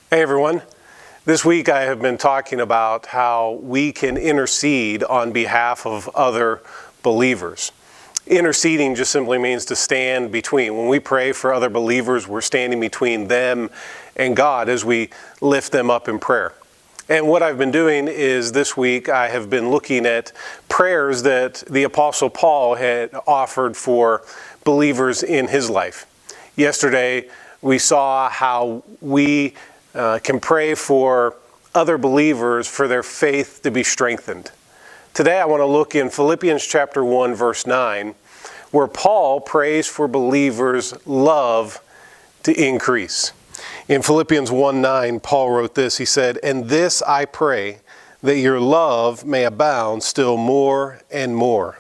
Hey everyone. This week I have been talking about how we can intercede on behalf of other believers. Interceding just simply means to stand between. When we pray for other believers, we're standing between them and God as we lift them up in prayer. And what I've been doing is this week I have been looking at prayers that the Apostle Paul had offered for believers in his life. Yesterday we saw how we can pray for other believers for their faith to be strengthened. Today I want to look in Philippians chapter 1 verse 9 where Paul prays for believers' love to increase. In Philippians 1:9, Paul wrote this. He said, "And this I pray, that your love may abound still more and more."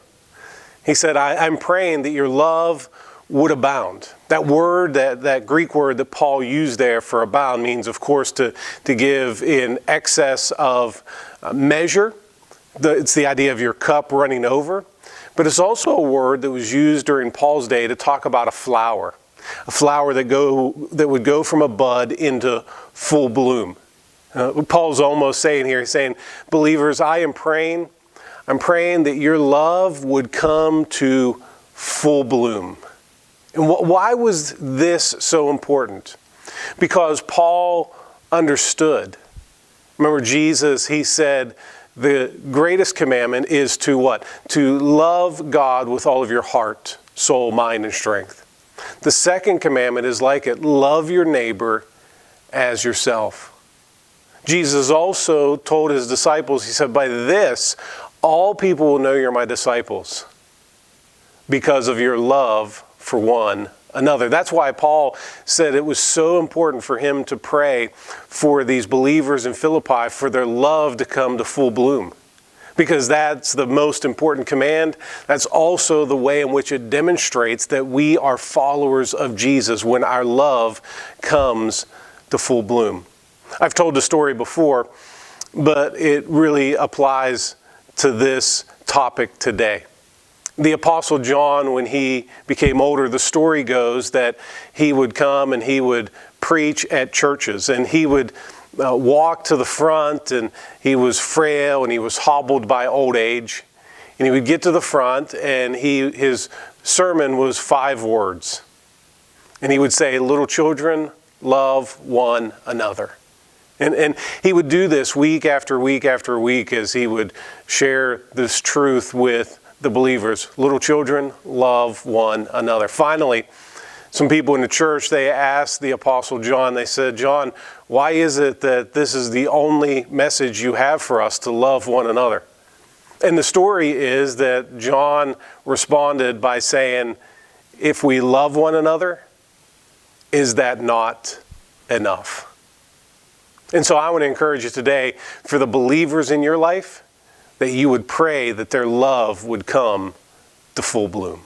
He said, I'm praying that your love would abound. That word, that Greek word that Paul used there for abound means, of course, to give in excess of measure. It's the idea of your cup running over. But it's also a word that was used during Paul's day to talk about a flower that would go from a bud into full bloom. Paul's almost saying here, he's saying, believers, I'm praying that your love would come to full bloom. And why was this so important? Because Paul understood. Remember Jesus, he said, the greatest commandment is to what? To love God with all of your heart, soul, mind, and strength. The second commandment is like it, love your neighbor as yourself. Jesus also told his disciples, he said, by this, all people will know you're my disciples because of your love for one another. That's why Paul said it was so important for him to pray for these believers in Philippi for their love to come to full bloom. Because that's the most important command. That's also the way in which it demonstrates that we are followers of Jesus when our love comes to full bloom. I've told the story before, but it really applies to this topic today. The Apostle John, when he became older, the story goes that he would come and he would preach at churches, and he would walk to the front, and he was frail and he was hobbled by old age. And he would get to the front, and his sermon was 5 words. And he would say, "Little children, love one another." And he would do this week after week after week as he would share this truth with the believers. Little children, love one another. Finally, some people in the church, they asked the Apostle John, they said, "John, why is it that this is the only message you have for us, to love one another?" And the story is that John responded by saying, "If we love one another, is that not enough?" And so I want to encourage you today, for the believers in your life, that you would pray that their love would come to full bloom.